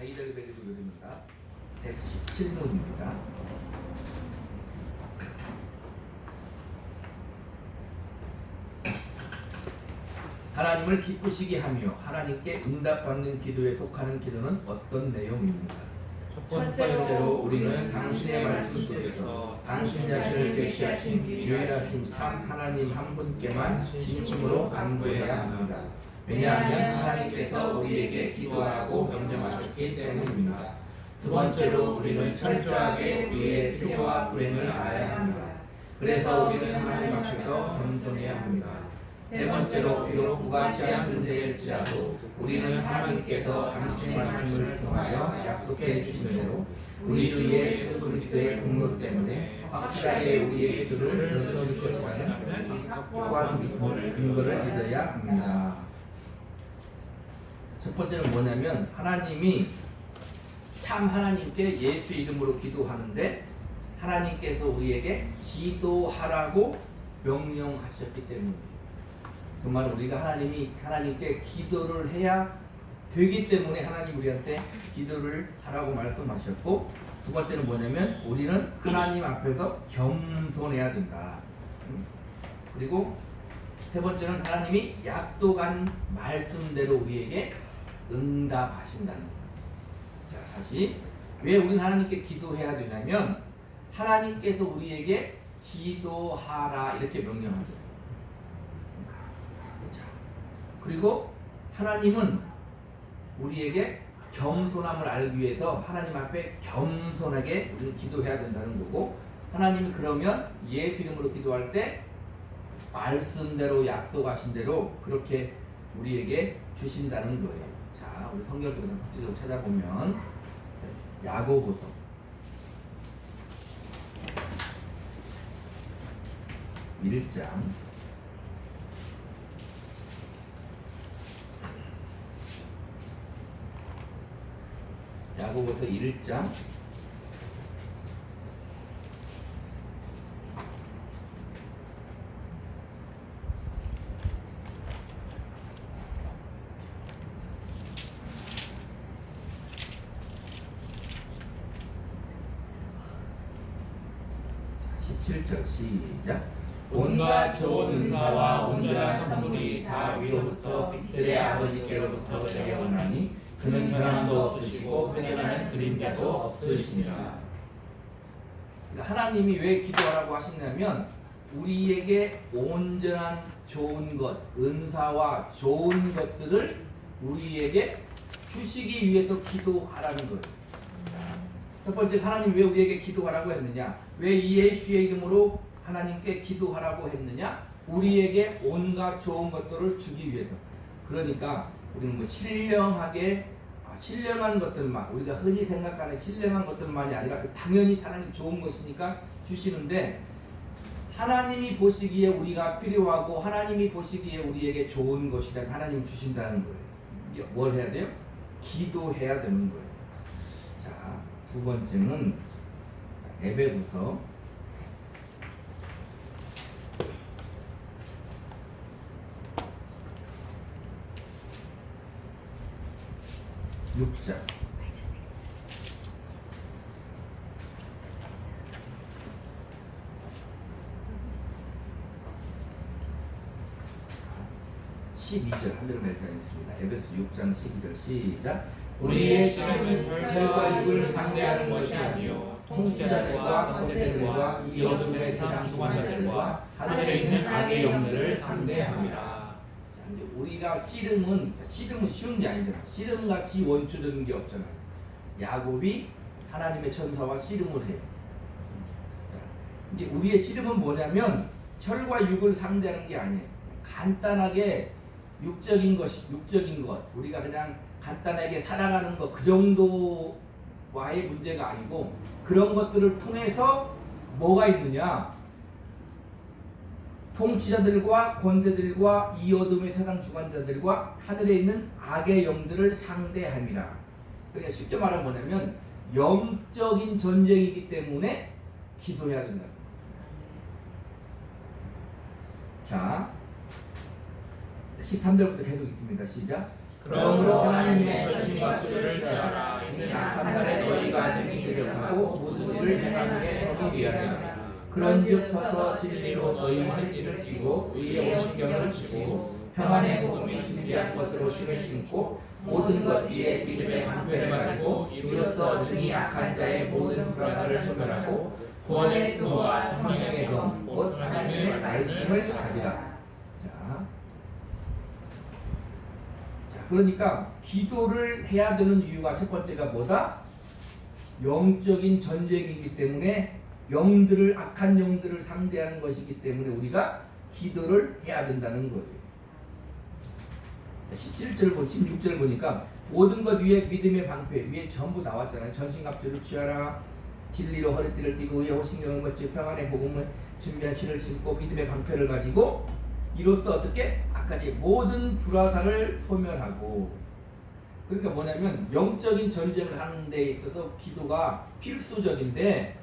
하이델베르그 요리입니다. 117문입니다. 하나님을 기쁘시게 하며 하나님께 응답받는 기도에 속하는 기도는 어떤 내용입니까? 첫 번째로 우리는 당신의 말씀 속에서 당신 자신을 계시하신 유일하신 참 하나님 한 분께만 진심으로 간구해야 합니다. 왜냐하면 하나님께서 우리에게 기도하라고 명령하셨기 때문입니다. 두 번째로 우리는 철저하게 우리의 필요와 불행을 알아야 합니다. 그래서 우리는 하나님 앞에서 겸손해야 합니다. 세 번째로 비록 무가치한 존재일지라도 우리는 하나님께서 당신의 말씀을 통하여 약속해 주신 대로 우리 주 예수 그리스도의 공로 때문에 확실하게 우리의 기도를 들어줄 것이라는 확고한 근거를 믿어야 합니다. 첫 번째는 뭐냐면 하나님이 참 하나님께 예수 이름으로 기도하는데 하나님께서 우리에게 기도하라고 명령하셨기 때문입니다. 그 말은 우리가 하나님께 기도를 해야 되기 때문에 하나님 우리한테 기도를 하라고 말씀하셨고, 두 번째는 뭐냐면 우리는 하나님 앞에서 겸손해야 된다. 그리고 세 번째는 하나님이 약속한 말씀대로 우리에게 응답하신다는 거예요. 자, 다시 왜 우리는 하나님께 기도해야 되냐면 하나님께서 우리에게 기도하라 이렇게 명령하셨어요. 그리고 하나님은 우리에게 겸손함을 알기 위해서 하나님 앞에 겸손하게 우리는 기도해야 된다는 거고, 하나님이 그러면 예수 이름으로 기도할 때 말씀대로 약속하신 대로 그렇게 우리에게 주신다는 거예요. 자, 우리 성경을 구체적으로 찾아보면 야고보서 1장 야고보서 1장 17절 시작. 온갖 좋은 은사와 온전한 선물이 다 위로부터 빛들의 아버지께로부터 내려오나니 그는 변함도 없으시고 회개하는 그림자도 없으시니라. 그러니까 하나님이 왜 기도하라고 하시냐면 우리에게 온전한 좋은 것, 은사와 좋은 것들을 우리에게 주시기 위해서 기도하라는 거예요. 첫 번째, 하나님 왜 우리에게 기도하라고 했느냐? 왜 예수의 이름으로 하나님께 기도하라고 했느냐? 우리에게 온갖 좋은 것들을 주기 위해서. 그러니까 우리는 뭐 신령한 것들만, 우리가 흔히 생각하는 신령한 것들만이 아니라 당연히 하나님 좋은 것이니까 주시는데, 하나님이 보시기에 우리가 필요하고 하나님이 보시기에 우리에게 좋은 것이라면 하나님 주신다는 거예요. 뭘 해야 돼요? 기도해야 되는 거예요. 자, 두 번째는 에베소서 6장 12절 한 절만 읽겠습니다. 에베소 6장 12절 시작. 우리의 시험은 혈과 육을 상대하는 것이 아니요 통치자들과 권세들과 이 어둠의 세상 주관자들과 하늘에 있는 악의 영들을 상대합니다. 우리가 씨름은 쉬운 게 아니잖아. 씨름같이 원초적인 게 없잖아. 야곱이 하나님의 천사와 씨름을 해요. 이제 우리의 씨름은 뭐냐면 혈과 육을 상대하는 게 아니에요. 간단하게 육적인 것, 우리가 그냥 간단하게 살아가는 것, 그 정도와의 문제가 아니고, 그런 것들을 통해서 뭐가 있느냐? 통치자들과 권세들과 이 어둠의 세상 주관자들과 하늘에 있는 악의 영들을 상대함이라. 그러니까 쉽게 말하면 뭐냐면 영적인 전쟁이기 때문에 기도해야 된다. 자, 13절부터 계속 있습니다. 시작. 그러므로 하나님의 전신과 구주를 취하라. 이는 한날에 너희가 능히 기력하고 모든 일을 행한 후에 서기 위하리라. 그런즉 서서 진리로 너희 허리띠를 띠고 의의 오신경을 주시고 평안의 복음이 준비한 것으로 신을 신고 모든 것 위에 믿음의 방패를 가지고 이로써 능히 악한 자의 모든 불화살을 소멸하고 구원의 근거와 성령의 검 곧 하나님의 말씀을 가지라. 자, 그러니까 기도를 해야 되는 이유가 첫 번째가 뭐다? 영적인 전쟁이기 때문에 영들을 악한 영들을 상대하는 것이기 때문에 우리가 기도를 해야 된다는 거예요. 17절 16절 보니까 모든 것 위에 믿음의 방패 위에 전부 나왔잖아요. 전신갑주를 취하라. 진리로 허리띠를 띠고 의의 호신경을 거치고 평안의 복음을 준비한 신을 신고 믿음의 방패를 가지고 이로써 어떻게 아까지 모든 불화살을 소멸하고. 그러니까 뭐냐면 영적인 전쟁을 하는 데 있어서 기도가 필수적인데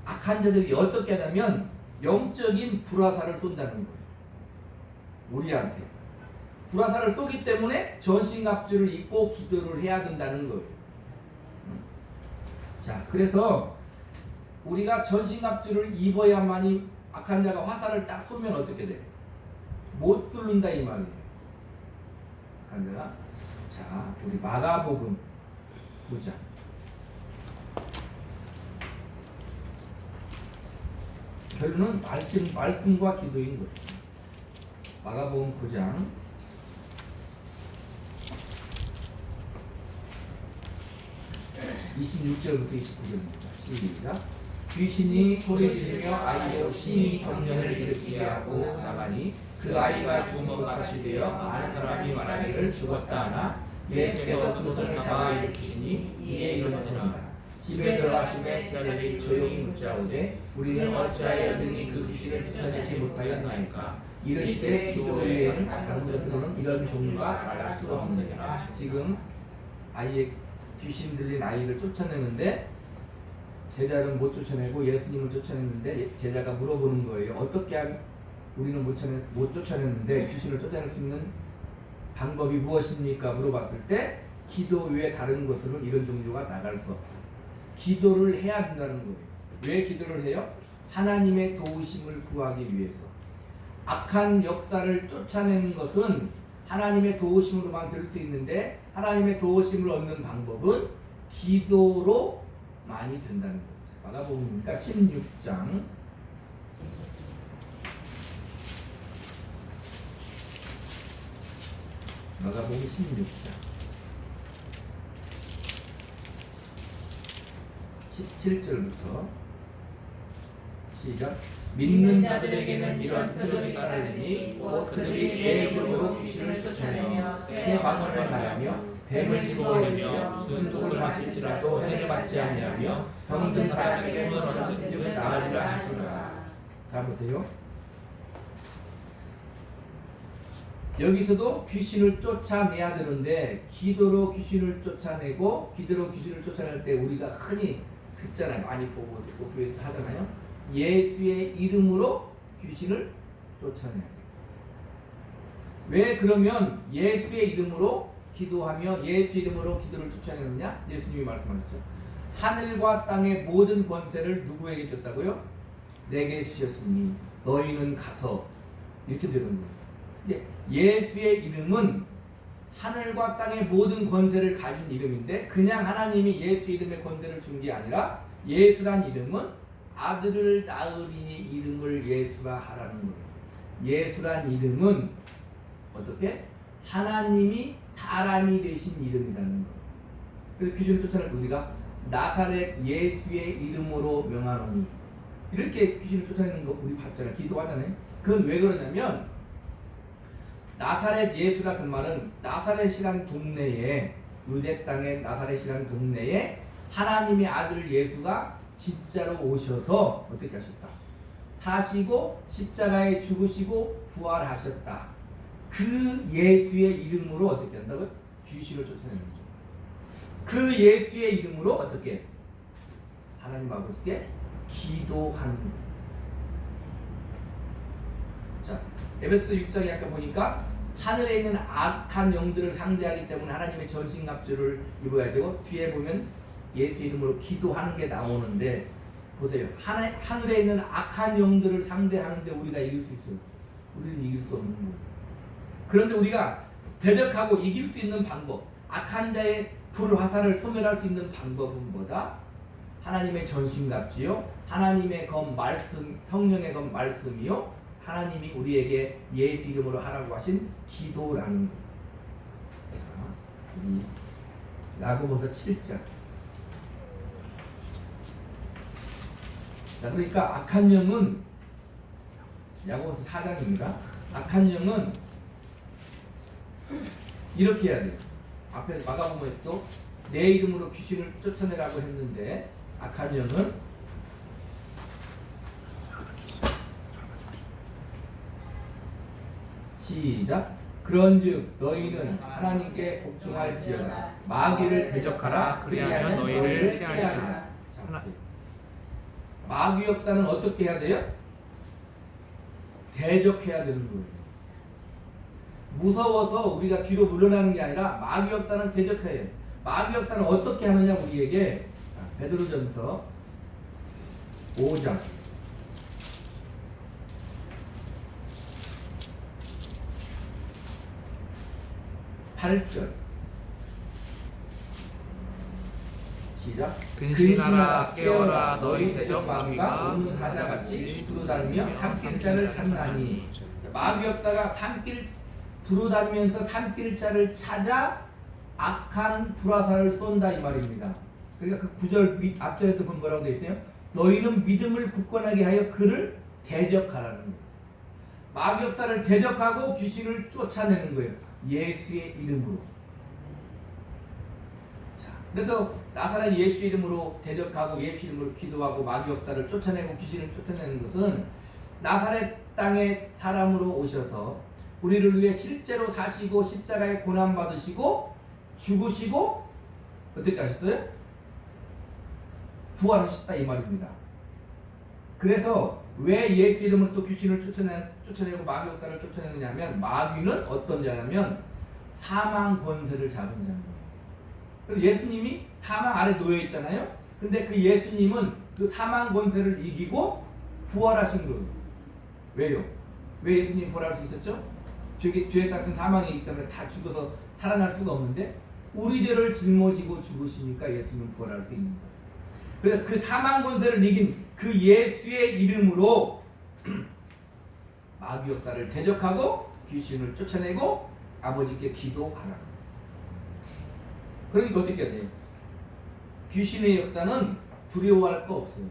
악한 자들이 어떻게 하냐면 영적인 불화살을 쏜다는 거예요. 우리한테 불화살을 쏘기 때문에 전신갑주를 입고 기도를 해야 된다는 거예요. 자, 그래서 우리가 전신갑주를 입어야만이 악한 자가 화살을 딱 쏘면 어떻게 돼? 못 뚫는다 이 말이에요. 악한 자가. 자, 우리 마가복음 9장. 결론은 말씀과 기도인 거예요. 마가복음 9장 26절부터 29절입니다. 시작. 귀신이 소리 지르며 아이로 심히 경련을 일으키게 하고 나가니 그 아이가 죽은 것 같이 되어 많은 사람이 말하기를 죽었다 하나 예수께서 그것을 잡아 일으키시니 이에 이르노니라. 집에 들어가심에 제자들이 조용히 묻자오되 우리는 어찌하여 능히 그 귀신을 쫓아내지 못하였나이까. 이르시되 기도 외에는 다른 것으로는 이런 종류가 말할 수가 없느니라. 지금 아이의 귀신 들린 아이를 쫓아내는데 제자는 못 쫓아내고 예수님을 쫓아냈는데 제자가 물어보는 거예요. 어떻게 하면 우리는 못 쫓아냈는데 귀신을 쫓아낼 수 있는 방법이 무엇입니까? 물어봤을 때 기도 외에 다른 것으로는 이런 종류가 나갈 수 없다. 기도를 해야 된다는 거예요. 왜 기도를 해요? 하나님의 도우심을 구하기 위해서. 악한 역사를 쫓아내는 것은 하나님의 도우심으로만 될 수 있는데 하나님의 도우심을 얻는 방법은 기도로 많이 된다는 거죠. 마가복음이니까 16장 마가복음 16장 17절부터 시작. 믿는 자들에게는 이런 표적이 따르니 곧 그들이 내 이름으로 귀신을 쫓아내며 새 방언을 말하며 뱀을 집어버리며 무슨 독을 마실지라도 해를 받지 아니하며 병든 사람에게 얻어든지 나으리라 하시노라. 자 보세요. 여기서도 귀신을 쫓아내야 되는데 기도로 귀신을 쫓아내고 기도로 귀신을 쫓아낼 때 우리가 흔히 듣잖아요. 많이 보고 듣고 교회에서 하잖아요. 예수의 이름으로 귀신을 쫓아내야 돼요. 왜 그러면 예수의 이름으로 기도하며 예수 이름으로 기도를 쫓아내느냐? 예수님이 말씀하셨죠. 하늘과 땅의 모든 권세를 누구에게 줬다고요? 내게 주셨으니 너희는 가서 이렇게 되는 거예요. 예수의 이름은 하늘과 땅의 모든 권세를 가진 이름인데 그냥 하나님이 예수 이름의 권세를 준 게 아니라 예수란 이름은 아들을 낳으리니 이름을 예수라 하라는 거예요. 예수란 이름은 어떻게? 하나님이 사람이 되신 이름이라는 거예요. 그래서 귀신을 쫓아낼 때 우리가 나사렛 예수의 이름으로 명하노니 이렇게 귀신을 쫓아내는 거 우리 봤잖아요. 기도하잖아요. 그건 왜 그러냐면 나사렛 예수라 그 말은 나사렛이란 동네에 유대 땅의 나사렛이란 동네에 하나님의 아들 예수가 진짜로 오셔서 어떻게 하셨다? 사시고 십자가에 죽으시고 부활하셨다. 그 예수의 이름으로 어떻게 한다고요? 귀신을 쫓아내는 거죠. 그 예수의 이름으로 어떻게? 하나님 아버지께 기도하는 거예요. 자, 에베소 6장에 아까 보니까 하늘에 있는 악한 영들을 상대하기 때문에 하나님의 전신갑주를 입어야 되고, 뒤에 보면 예수 이름으로 기도하는 게 나오는데, 보세요. 하늘에 있는 악한 영들을 상대하는데 우리가 이길 수 있어요? 우리는 이길 수 없는 거예요. 그런데 우리가 대적하고 이길 수 있는 방법, 악한 자의 불화살을 소멸할 수 있는 방법은 뭐다? 하나님의 전신갑주요, 하나님의 검 말씀, 성령의 검 말씀이요, 하나님이 우리에게 예수 이름으로 하라고 하신 기도라는 거예요. 자, 우리 야고보서 7장. 자, 그러니까 악한 영은, 야고보서 4장입니다. 악한 영은 이렇게 해야 돼요. 앞에 마가복음에서도 내 이름으로 귀신을 쫓아내라고 했는데, 악한 영은 시작. 그런즉 너희는 하나님께 복종할지어다. 마귀를 대적하라. 그리하면 너희를 피하리라. 자, 마귀 역사는 어떻게 해야 돼요? 대적해야 되는 거예요. 무서워서 우리가 뒤로 물러나는 게 아니라 마귀 역사는 대적해야 해요. 마귀 역사는 어떻게 하느냐, 우리에게 베드로전서 5장 8절 시작. 근신하라 깨어라 너희 대적 마귀가 우는 사자같이 두루다니며 산길자를 찾나니. 마귀 역사가 산길 두루다니면서 산길자를 찾아 악한 불화살을 쏜다 이 말입니다. 그러니까 그 9절 앞절에도 보면 뭐라고 되어 있어요? 너희는 믿음을 굳건하게 하여 그를 대적하라는 거예요. 마귀 역사를 대적하고 귀신을 쫓아내는 거예요. 예수의 이름으로. 자, 그래서 나사렛 예수 이름으로 대적하고 예수 이름으로 기도하고 마귀 역사를 쫓아내고 귀신을 쫓아내는 것은 나사렛 땅의 사람으로 오셔서 우리를 위해 실제로 사시고 십자가에 고난 받으시고 죽으시고 어떻게 하셨어요? 부활하셨다 이 말입니다. 그래서 왜 예수 이름으로 또 귀신을 쫓아내고 마귀 역사를 쫓아내느냐 하면, 마귀는 어떤 자냐면 사망 권세를 잡은 자입니다. 예수님이 사망 아래 놓여 있잖아요. 근데 그 예수님은 그 사망 권세를 이기고 부활하신 거예요. 왜요? 왜 예수님 부활할 수 있었죠? 죄 같은 사망이 있기 때문에 다 죽어서 살아날 수가 없는데, 우리 죄를 짊어지고 죽으시니까 예수님은 부활할 수 있는 거예요. 그래서 그 사망 권세를 이긴 그 예수의 이름으로 마귀 역사를 대적하고 귀신을 쫓아내고 아버지께 기도하라. 그러니까 어떻게 해야 돼요? 귀신의 역사는 두려워할 거 없어요.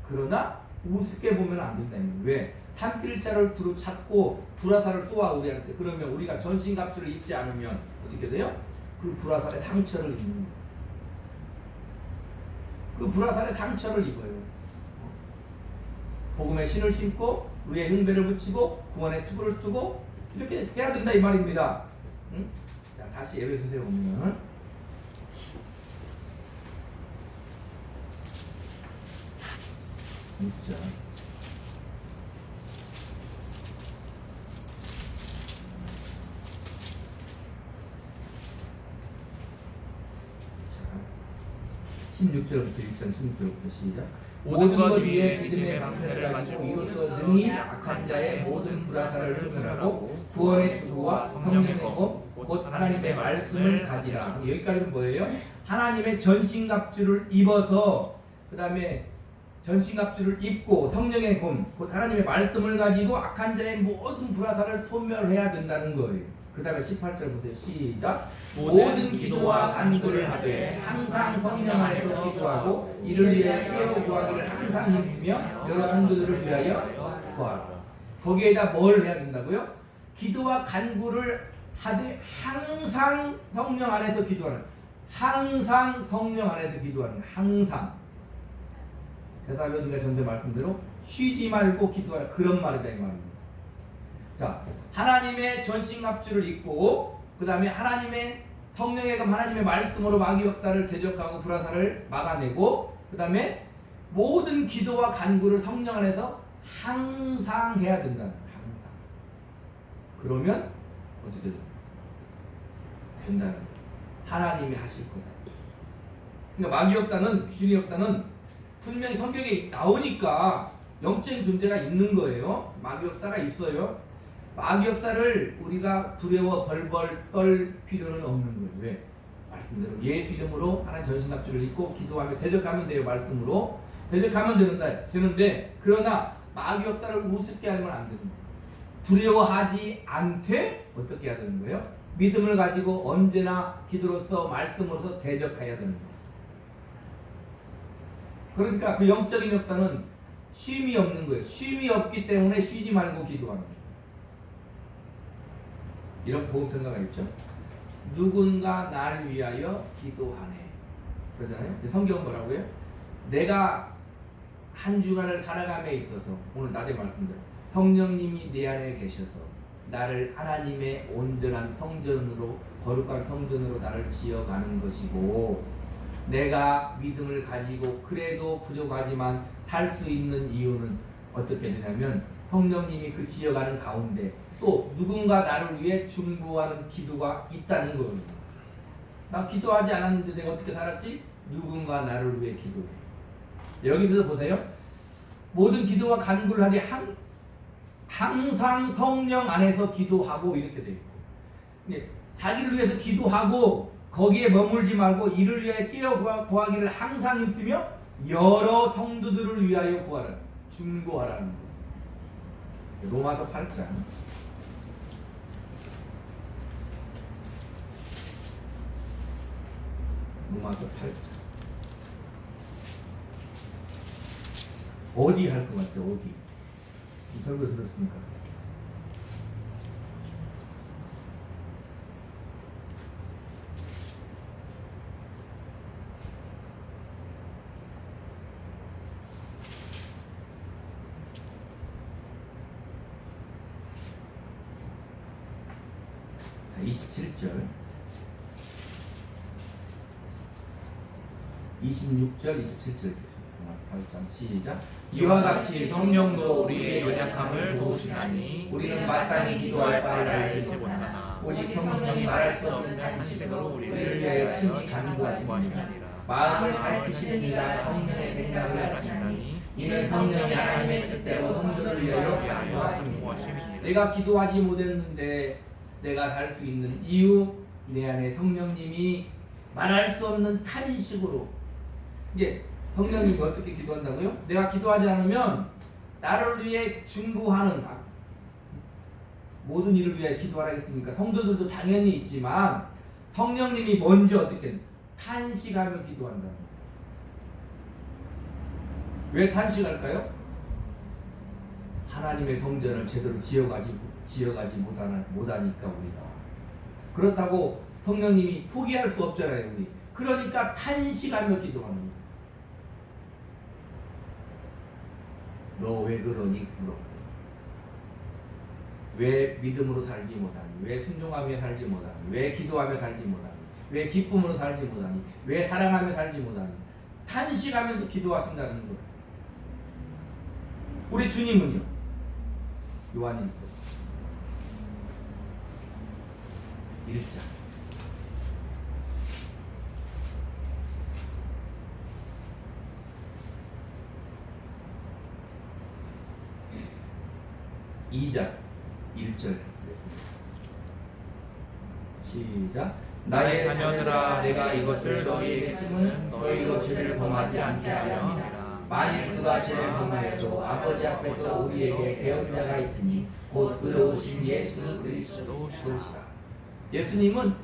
그러나 우습게 보면 안 된다는 거예요. 왜? 산길자를 두루 찾고 불화살을 쏘아 우리한테. 그러면 우리가 전신갑주를 입지 않으면 어떻게 돼요? 그 불화살의 상처를 입는 거예요. 그 불화살의 상처를 입어요. 복음의 신을 신고 의의 흉배를 붙이고 구원의 투구를 뜨고 이렇게 해야 된다 이 말입니다. 응? 자, 다시 에베소서에 보면 자, 자, 16절부터 6장 16절부터 시작. 모든 것 위에 믿음의 방패를 가지고 이로써 능히 악한 자의 모든 불화살을 소멸하고 구원의 투구와 성령의 검 곧 하나님의 말씀을 가지라. 여기까지는 뭐예요? 하나님의 전신갑주를 입어서 그 다음에 전신갑주를 입고 성령의 검 곧 하나님의 말씀을 가지고 악한 자의 모든 불화살을 소멸해야 된다는 거예요. 그 다음에 18절 보세요. 시작. 모든 기도와 간구를 하되 항상 성령 안에서 기도하고 이를 위해 깨어 구하기를 항상 힘쓰며 여러 성도들을 위하여 구하라. 거기에다 뭘 해야 된다고요? 기도와 간구를 하되 항상 성령 안에서 기도하는, 항상 성령 안에서 기도하는, 항상. 데살로니가 전서 말씀대로 쉬지 말고 기도하라, 그런 말이다 이 말입니다. 자, 하나님의 전신갑주를 입고 그 다음에 하나님의 성령의 검 하나님의 말씀으로 마귀 역사를 대적하고 불화살을 막아내고 그 다음에 모든 기도와 간구를 성령 안에서 항상 해야 된다는 거예요. 항상. 그러면 어떻게 된다는 거예요. 하나님이 하실 거다. 그러니까 마귀 역사는, 귀신의 역사는 분명히 성경에 나오니까 영적인 존재가 있는 거예요. 마귀 역사가 있어요. 마귀 역사를 우리가 두려워 벌벌 떨 필요는 없는 거예요. 왜? 말씀대로 예수 이름으로 하나님 전신갑주를 입고 기도하며 대적하면 돼요. 말씀으로 대적하면 되는데 그러나 마귀 역사를 우습게 하면 안 되는 거예요. 두려워하지 않되 어떻게 해야 되는 거예요? 믿음을 가지고 언제나 기도로서 말씀으로서 대적해야 되는 거예요. 그러니까 그 영적인 역사는 쉼이 없는 거예요. 쉼이 없기 때문에 쉬지 말고 기도하는 거예요. 이런 보험 생각가 있죠? 누군가 날 위하여 기도하네. 그러잖아요. 성경은 뭐라고요? 내가 한 주간을 살아감에 있어서 오늘 낮에 말씀드려 성령님이 내 안에 계셔서 나를 하나님의 온전한 성전으로 거룩한 성전으로 나를 지어가는 것이고 내가 믿음을 가지고 그래도 부족하지만 살 수 있는 이유는 어떻게 되냐면 성령님이 그 지어가는 가운데 또 누군가 나를 위해 중보하는 기도가 있다는 거예요. 나 기도하지 않았는데 내가 어떻게 살았지? 누군가 나를 위해 기도해. 여기서 보세요. 모든 기도와 간구를 하되 항상 성령 안에서 기도하고 이렇게 되어 있어요. 자기를 위해서 기도하고 거기에 머물지 말고 이를 위해 깨어 구하기를 항상 힘쓰며 여러 성도들을 위하여 구하라. 중보하라는 거예요. 로마서 8장 로마서 8장 어디 할 것 같아요? 어디? 이 설교 들었습니까? 자, 27절 26절 27절 8장 시작. 이와 같이 성령도 우리의 연약함을 도우시나니 우리는 마땅히 기도할 바를 알지 못하나 오직 성령이 말할 수 없는 탄식으로 우리를 위하여 친히 간구하시느니라. 마음을 살피시는 이가 성령의 생각을 하시나니 이는 성령이 하나님의 뜻대로 성도를 위하여 간구하십니다. 내가 기도하지 못했는데 내가 살 수 있는 이유, 내 안에 성령님이 말할 수 없는 탄식으로. 이게 성령님이 어떻게 기도한다고요? 내가 기도하지 않으면 나를 위해 중보하는 모든 일을 위해 기도하라 했으니까 성도들도 당연히 있지만 성령님이 먼저 어떻게 탄식하며 기도한다는 거예요. 왜 탄식할까요? 하나님의 성전을 제대로 지어가지 못하니까 우리가. 그렇다고 성령님이 포기할 수 없잖아요. 우리. 그러니까 탄식하며 기도하는 거예요. 너 왜 그러니? 물었대. 왜 믿음으로 살지 못하니? 왜 순종하며 살지 못하니? 왜 기도하며 살지 못하니? 왜 기쁨으로 살지 못하니? 왜 사랑하며 살지 못하니? 탄식하면서 기도하신다는 거예요. 우리 주님은요? 요한일서 1장 2장 1절 시작. 나의 자녀들아 내가 이것을 너희에게 쓰면 너희로 죄를 범하지 않게 하려 함이라. 만일 그가 죄를 범하여도 아버지 앞에서 우리에게 대언자가 있으니 곧 의로우신 예수 그리스도시라. 예수님은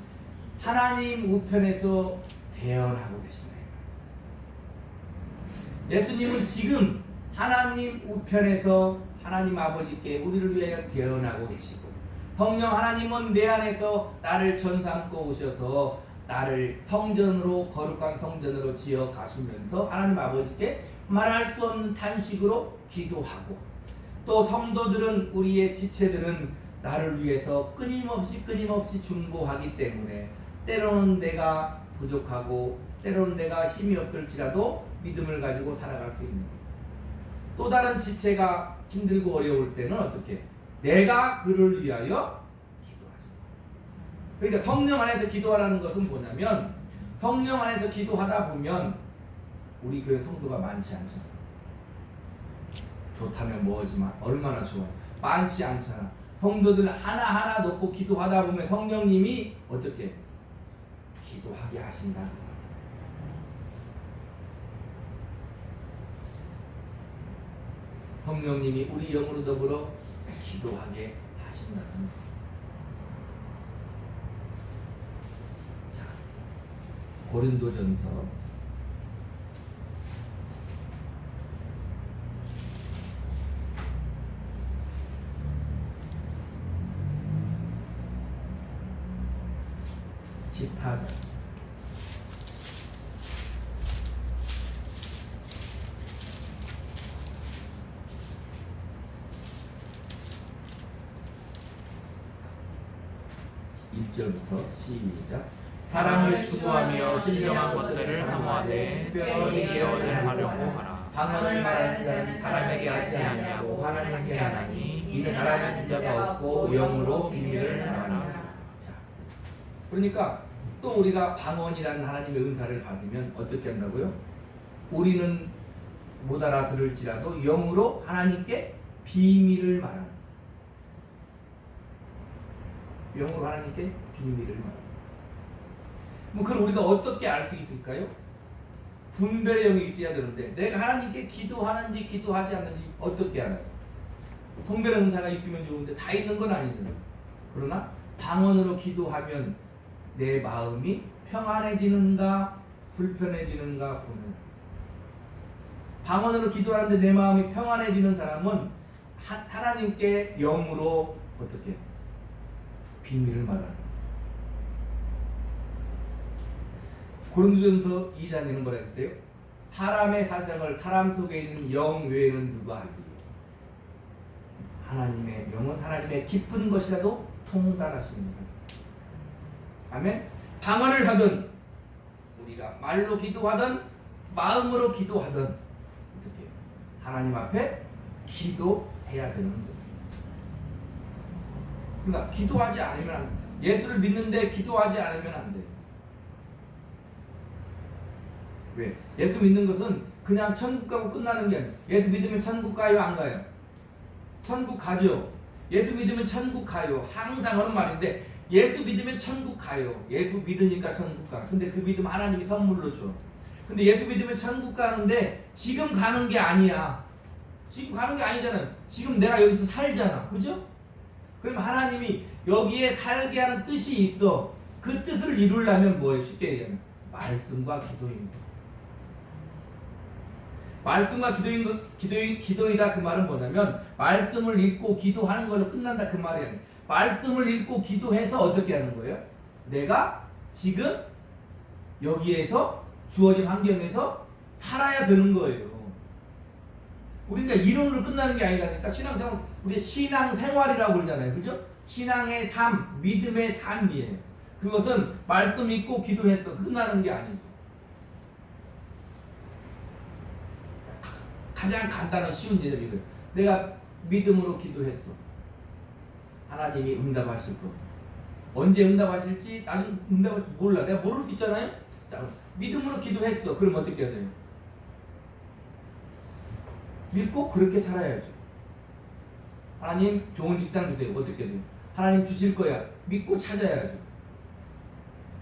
하나님 우편에서 대언하고 계시네요. 예수님은 지금 하나님 우편에서 하나님 아버지께 우리를 위하여 대언하고 계시고 성령 하나님은 내 안에서 나를 전삼고 오셔서 나를 성전으로 거룩한 성전으로 지어 가시면서 하나님 아버지께 말할 수 없는 탄식으로 기도하고 또 성도들은 우리의 지체들은 나를 위해서 끊임없이 중보하기 때문에 때로는 내가 부족하고 때로는 내가 힘이 없을지라도 믿음을 가지고 살아갈 수 있는 거예요. 또 다른 지체가 힘들고 어려울 때는 어떻게? 내가 그를 위하여 기도하죠. 그러니까 성령 안에서 기도하라는 것은 뭐냐면 성령 안에서 기도하다 보면 우리 교회 성도가 많지 않잖아. 좋다면 뭐하지만 얼마나 좋아. 많지 않잖아. 성도들 하나하나 놓고 기도하다 보면 성령님이 어떻게 기도하게 하신다. 성령님이 우리 영으로 더불어 기도하게 하신다는 것. 자, 고린도전서 14장. (1절부터) 시작. 사랑을 추구하며 신령한 것들을 사모하되 특별히 예언을 하려고 하라. 방언을 말하는 자는 사람에게 하지 아니하고 하나님께 하나니 이는 하나님의 자가 없고 영으로 비밀을 말하라. 자, 그러니까 또 우리가 방언이라는 하나님의 은사를 받으면 어떻게 한다고요? 우리는 못 알아들을지라도 영으로 하나님께 비밀을 말하는. 영으로 하나님께 비밀을 말하는. 뭐 그걸 우리가 어떻게 알 수 있을까요? 분별의 영이 있어야 되는데 내가 하나님께 기도하는지 기도하지 않는지 어떻게 알아요? 통별의 은사가 있으면 좋은데 다 있는 건 아니잖아요. 그러나 방언으로 기도하면 내 마음이 평안해지는가 불편해지는가 보면, 방언으로 기도하는데 내 마음이 평안해지는 사람은 하나님께 영으로 어떻게 비밀을 말하는. 고린도전서 2장에는 뭐라 했어요? 사람의 사정을 사람 속에 있는 영 외에는 누가 알리요? 하나님의 영은 하나님의 깊은 것이라도 통달하십니다. 아멘. 방언을 하든 우리가 말로 기도하든 마음으로 기도하든 어떻게 하나님 앞에 기도해야 되는 거예요. 그러니까 기도하지 않으면 안 돼. 예수를 믿는데 기도하지 않으면 안 돼. 왜? 예수 믿는 것은 그냥 천국 가고 끝나는 게 아니에요. 예수 믿으면 천국 가요, 안 가요? 천국 가죠. 예수 믿으면 천국 가요. 항상 하는 말인데 예수 믿으면 천국 가요. 예수 믿으니까 천국 가. 근데 그 믿음 하나님이 선물로 줘. 근데 예수 믿으면 천국 가는데 지금 가는 게 아니야. 지금 가는 게 아니잖아. 지금 내가 여기서 살잖아. 그죠? 그럼 하나님이 여기에 살게 하는 뜻이 있어. 그 뜻을 이루려면 뭐예요? 쉽게 얘기하면 말씀과 기도인 거. 말씀과 기도이다 그 말은 뭐냐면 말씀을 읽고 기도하는 걸로 끝난다 그 말이 아니에요. 말씀을 읽고 기도해서 어떻게 하는 거예요? 내가 지금 여기에서 주어진 환경에서 살아야 되는 거예요. 우리가 이론으로 끝나는 게 아니라니까. 신앙생활, 우리 신앙생활이라고 그러잖아요. 그죠? 신앙의 삶, 믿음의 삶이에요. 그것은 말씀 읽고 기도해서 끝나는 게 아니죠. 가장 간단한 쉬운 예를 이거예요. 내가 믿음으로 기도했어. 하나님이 응답하실 거. 언제 응답하실지 나는 응답을 몰라. 내가 모를 수 있잖아요. 자, 믿음으로 기도했어. 그럼 어떻게 해야 돼요? 믿고 그렇게 살아야죠. 하나님 좋은 직장 주세요. 어떻게 돼요? 하나님 주실 거야. 믿고 찾아야죠.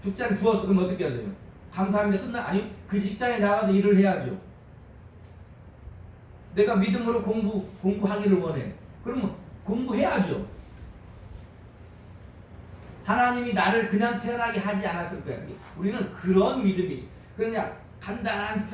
직장 주었어. 그럼 어떻게 해야 돼요? 감사합니다. 아니 그 직장에 나가서 일을 해야죠. 내가 믿음으로 공부하기를 원해. 그러면 공부해야죠. 하나님이 나를 그냥 태어나게 하지 않았을 거야. 우리는 그런 믿음이지. 그냥 간단한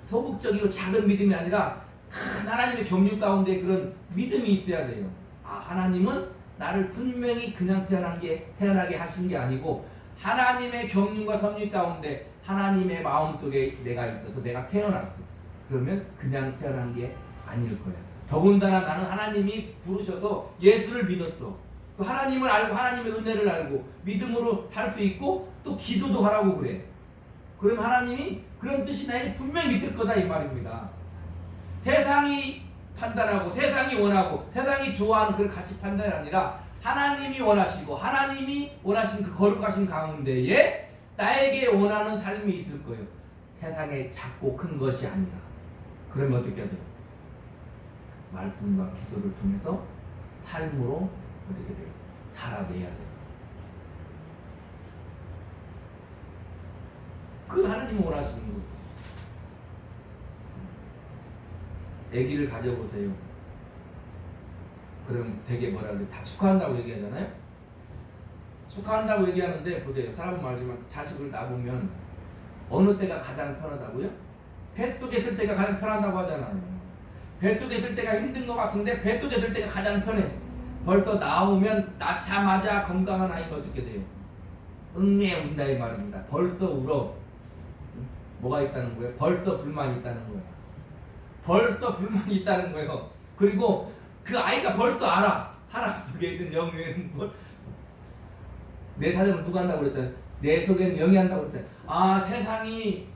소극적이고 작은 믿음이 아니라 큰 하나님의 경륜 가운데 그런 믿음이 있어야 돼요. 아, 하나님은 나를 분명히 그냥 태어나게 하신 게 아니고 하나님의 경륜과 섭리 가운데 하나님의 마음속에 내가 있어서 내가 태어났어. 그러면 그냥 태어난 게 아닐 거야. 더군다나 나는 하나님이 부르셔서 예수를 믿었어. 그 하나님을 알고 하나님의 은혜를 알고 믿음으로 살 수 있고 또 기도도 하라고 그래. 그럼 하나님이 그런 뜻이 나에게 분명히 있을 거다 이 말입니다. 세상이 판단하고 세상이 원하고 세상이 좋아하는 그런 가치 판단이 아니라 하나님이 원하시고 하나님이 원하신 그 거룩하신 가운데에 나에게 원하는 삶이 있을 거예요. 세상에 작고 큰 것이 아니라. 그러면 어떻게 해야 돼요? 말씀과 기도를 통해서 삶으로 어떻게 돼요? 살아내야 돼요. 그 하나님이 원하시는 거예요. 아기를 가져보세요. 그럼 되게 뭐라 그래? 다 축하한다고 얘기하잖아요. 축하한다고 얘기하는데 보세요. 사람은 말지만 자식을 낳아보면 어느 때가 가장 편하다고요? 뱃속에 있을 때가 가장 편하다고 하잖아요. 뱃속에 있을 때가 힘든 것 같은데 뱃속에 있을 때가 가장 편해. 벌써 나오면 낳자마자 건강한 아이가 어떻게 돼요? 응애 운다 이 말입니다. 벌써 울어. 뭐가 있다는 거예요? 벌써 불만이 있다는 거예요. 벌써 불만이 있다는 거예요. 그리고 그 아이가 벌써 알아. 사람 속에 있는 영이 뭘. 내 사정을 누가 한다고 그랬잖아요. 내 속에는 영이 한다고 그랬잖아요. 아, 세상이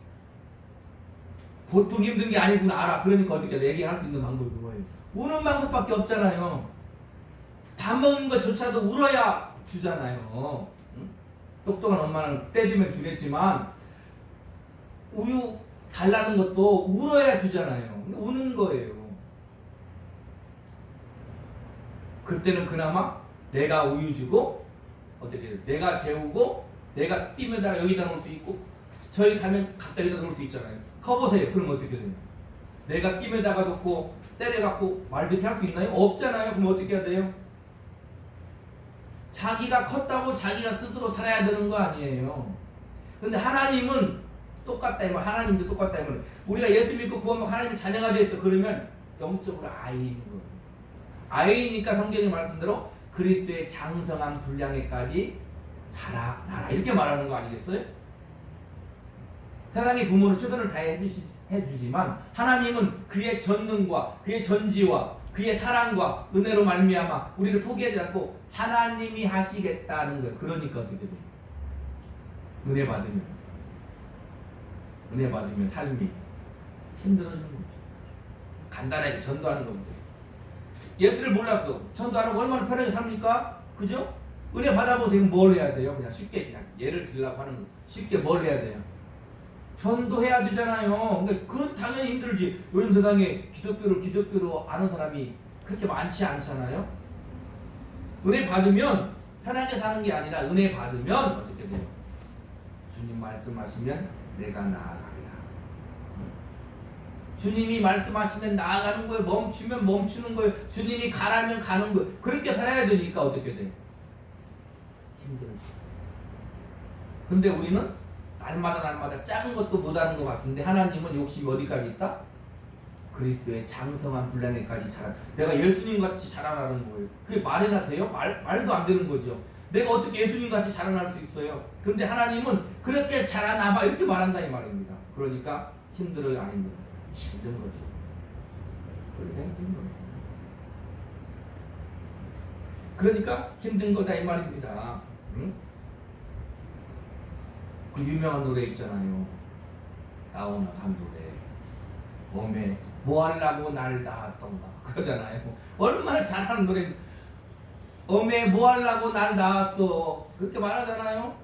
보통 힘든 게 아니구나 알아. 그러니까 어떻게 얘기할 수 있는 방법이 뭐예요? 우는 방법밖에 없잖아요. 밥 먹는 것조차도 울어야 주잖아요. 응? 똑똑한 엄마는 떼주면 주겠지만 우유 달라는 것도 울어야 주잖아요. 우는 거예요. 그때는 그나마 내가 우유 주고 어떻게 해요? 내가 재우고 내가 뛰면다가 여기다 놓을 수 있고 저희 가면 가까이다 놓을 수 있잖아요. 커보세요. 그럼 어떻게 돼요? 내가 뛰면다가 놓고 때려갖고 말듣기 할 수 있나요? 없잖아요. 그럼 어떻게 해야 돼요? 자기가 컸다고 자기가 스스로 살아야 되는 거 아니에요. 근데 하나님은 똑같다 이 말. 하나님도 똑같다 이 말. 우리가 예수 믿고 구원받고 하나님 자녀가 되었어. 그러면 영적으로 아이인 거예요. 아이니까 성경의 말씀대로 그리스도의 장성한 분량에까지 자라나라 이렇게 말하는 거 아니겠어요? 세상의 부모는 최선을 다해 해주지만 하나님은 그의 전능과 그의 전지와 그의 사랑과 은혜로 말미암아 우리를 포기하지 않고 하나님이 하시겠다는 거예요. 그러니까 어떻게 돼요? 은혜 받으면 삶이 힘들어지는 거죠. 간단하게 전도하는 겁니다. 예수를 몰랐어. 전도하라고 얼마나 편하게 삽니까? 그죠? 은혜 받아보세요. 뭘 해야 돼요? 그냥 쉽게 그냥 예를 들려고 하는 거. 쉽게 뭘 해야 돼요? 전도해야 되잖아요. 근데 그건 당연히 힘들지. 요즘 세상에 기독교로 아는 사람이 그렇게 많지 않잖아요. 은혜 받으면 편하게 사는 게 아니라 은혜 받으면 어떻게 돼요? 주님 말씀하시면 내가 나아가리라. 주님이 말씀하시면 나아가는 거예요. 멈추면 멈추는 거예요. 주님이 가라면 가는 거예요. 그렇게 살아야 되니까 어떻게 돼요? 힘들죠. 근데 우리는 날마다 작은 것도 못하는 것 같은데 하나님은 욕심이 어디까지 있다? 그리스도의 장성한 분량에까지 자라. 내가 예수님 같이 자라나는 거예요. 그게 말이나 돼요? 말도 안 되는 거죠. 내가 어떻게 예수님 같이 자라날 수 있어요? 그런데 하나님은 그렇게 자라나봐 이렇게 말한다 이 말입니다. 그러니까 힘들어요, 안 힘들어요? 힘든 거죠. 그러니까 힘든 거예요. 그러니까 힘든 거다 이 말입니다. 응? 그 유명한 노래 있잖아요. 나오나 간 노래. 몸에 뭐 하려고 날 낳았던가 그러잖아요. 얼마나 잘하는 노래. 엄에 뭐 하려고 날 낳았어 그렇게 말하잖아요.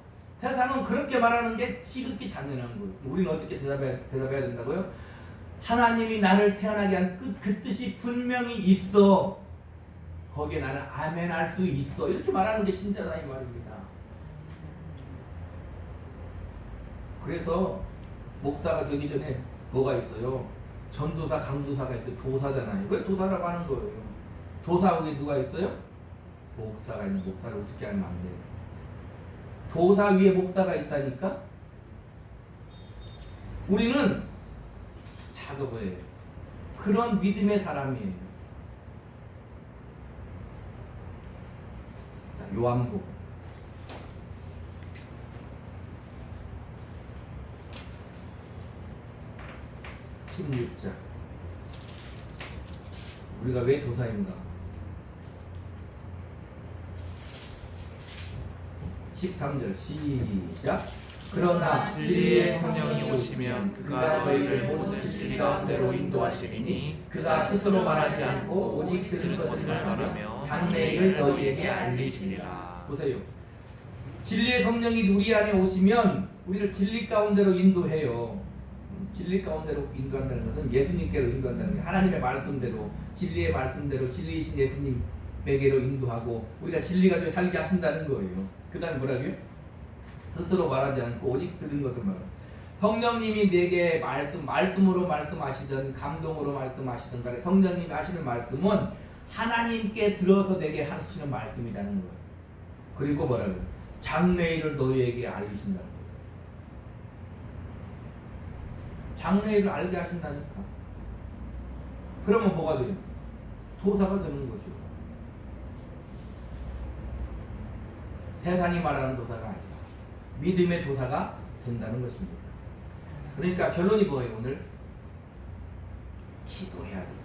세상은 그렇게 말하는 게 지극히 당연한 거예요. 우리는 어떻게 대답해야 된다고요? 하나님이 나를 태어나게 한 그 뜻이 분명히 있어. 거기에 나는 아멘 할 수 있어. 이렇게 말하는 게 신자다 이 말입니다. 그래서 목사가 되기 전에 뭐가 있어요? 전도사, 강도사가 있어요. 도사잖아요. 왜 도사라고 하는 거예요? 도사 위에 누가 있어요? 목사가 있는. 목사를 우습게 하면 안 돼요. 도사 위에 목사가 있다니까? 우리는 작업을 그런 믿음의 사람이에요. 자, 요한복음 16장. 우리가 왜 도사인가? 13절 시작. 그러나 진리의 성령이 오시면 그가 너희를 모든 진리 가운데로 인도하시리니 그가 스스로 말하지 않고 오직 들은 것을 말하며 장래일을 너희에게 알리시리라. 보세요. 진리의 성령이 우리 안에 오시면 우리를 진리 가운데로 인도해요. 진리 가운데로 인도한다는 것은 예수님께로 인도한다는 거예요. 하나님의 말씀대로, 진리의 말씀대로 진리이신 예수님에게로 인도하고 우리가 진리가 되어 살게 하신다는 거예요. 그 다음에 뭐라고요? 스스로 말하지 않고 오직 들은 것을 말합니다. 성령님이 내게 말씀으로 말씀하시든 감동으로 말씀하시든 간에 성령님이 하시는 말씀은 하나님께 들어서 내게 하시는 말씀이라는 거예요. 그리고 뭐라고요? 장래일을 너희에게 알리신다는 거예요. 장래일을 알게 하신다니까. 그러면 뭐가 돼요? 도사가 되는 거죠. 세상이 말하는 도사가 아니라 믿음의 도사가 된다는 것입니다. 그러니까 결론이 뭐예요? 오늘 기도해야 돼요.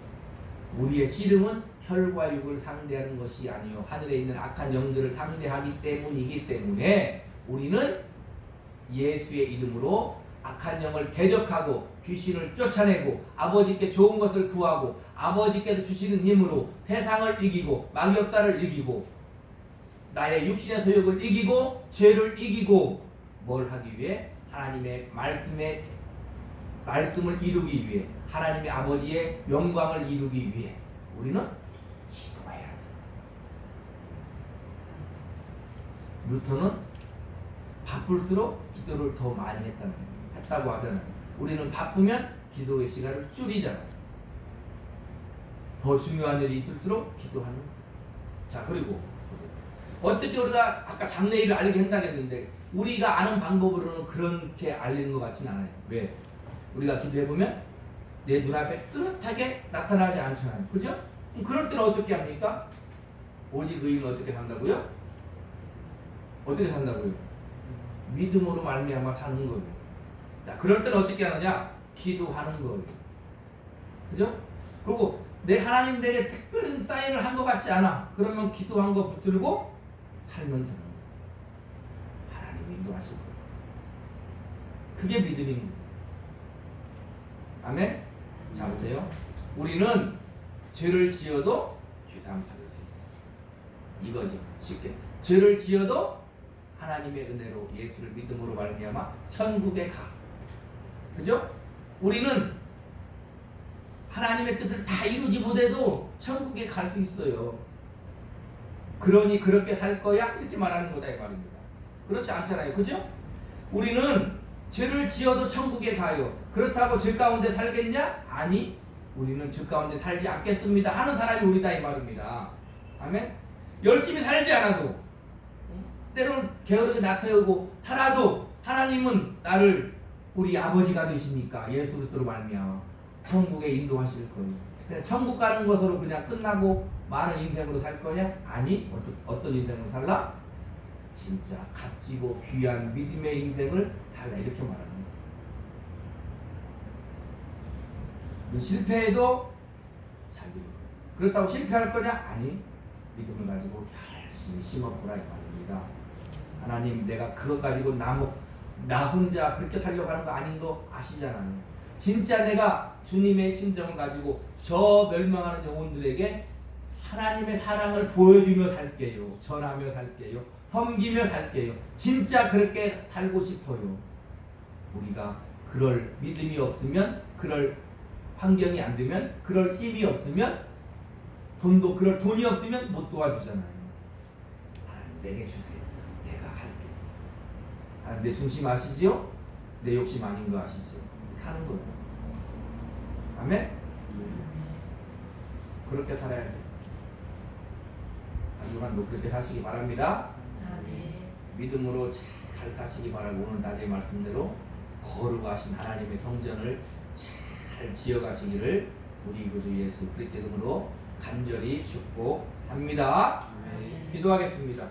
우리의 씨름은 혈과 육을 상대하는 것이 아니요 하늘에 있는 악한 영들을 상대하기 때문이기 때문에 우리는 예수의 이름으로 악한 영을 대적하고 귀신을 쫓아내고 아버지께 좋은 것을 구하고 아버지께서 주시는 힘으로 세상을 이기고 마귀역사를 이기고 나의 육신의 소욕을 이기고 죄를 이기고 뭘 하기 위해? 하나님의 말씀을 이루기 위해 하나님의 아버지의 영광을 이루기 위해 우리는 기도해야 돼. 루터는 바쁠수록 기도를 더 많이 했다고 하잖아요. 우리는 바쁘면 기도의 시간을 줄이잖아요. 더 중요한 일이 있을수록 기도하는 거예요. 자, 그리고 어떻게 우리가 아까 장래일을 알게 한다고 했는데 우리가 아는 방법으로는 그렇게 알리는 것 같지는 않아요. 왜? 우리가 기도해보면 내 눈앞에 뚜렷하게 나타나지 않잖아요. 그죠? 그럴 때는 어떻게 합니까? 오직 의인은 어떻게 산다고요? 어떻게 산다고요? 믿음으로 말미암아 사는 거예요. 자, 그럴 때는 어떻게 하느냐? 기도하는 거예요. 그죠? 그리고 내 하나님 내게 특별한 사인을 한 것 같지 않아. 그러면 기도한 거 붙들고 살면 되는 거예요. 하나님 인도하실 거예요. 그게 믿음인 거예요. 아멘? 자, 보세요. 우리는 죄를 지어도 죄사함 받을 수 있어요. 이거죠. 쉽게. 죄를 지어도 하나님의 은혜로 예수를 믿음으로 말미암아 천국에 가. 그죠? 우리는 하나님의 뜻을 다 이루지 못해도 천국에 갈 수 있어요. 그러니 그렇게 살 거야? 이렇게 말하는 거다 이 말입니다. 그렇지 않잖아요. 그죠? 우리는 죄를 지어도 천국에 가요. 그렇다고 죄 가운데 살겠냐? 아니, 우리는 죄 가운데 살지 않겠습니다 하는 사람이 우리다 이 말입니다. 아멘? 열심히 살지 않아도 때로는 게으르게 나태우고 살아도 하나님은 나를 우리 아버지가 되시니까 예수 그리스도로 말미암아 천국에 인도하실 거예요. 그냥 천국 가는 것으로 그냥 끝나고 많은 인생으로 살 거냐? 아니, 어떤 인생으로 살라? 진짜 값지고 귀한 믿음의 인생을 살라 이렇게 말하는 거예요. 실패해도 잘 될 거예요. 그렇다고 실패할 거냐? 아니, 믿음을 가지고 열심히 심어보라 이 말입니다. 하나님, 내가 그거 가지고 나 혼자 그렇게 살려고 하는 거 아닌 거 아시잖아요. 진짜 내가 주님의 심정을 가지고 저 멸망하는 영혼들에게 하나님의 사랑을 보여주며 살게요. 전하며 살게요. 섬기며 살게요. 진짜 그렇게 살고 싶어요. 우리가 그럴 믿음이 없으면, 그럴 환경이 안 되면, 그럴 힘이 없으면, 그럴 돈이 없으면 못 도와주잖아요. 하나님 내게 주세요. 내가 할게요. 하나님 내 중심 아시지요? 내 욕심 아닌 거 아시죠? 이렇게 하는 거예요. 아멘? 그렇게 살아야 돼요. 한동안 그렇게 사시기 바랍니다. 믿음으로 잘 사시기 바라고 오늘 낮의 말씀대로 거룩하신 하나님의 성전을 잘 지어가시기를 우리 구주 예수 그리스도 이름으로 간절히 축복합니다. 기도하겠습니다.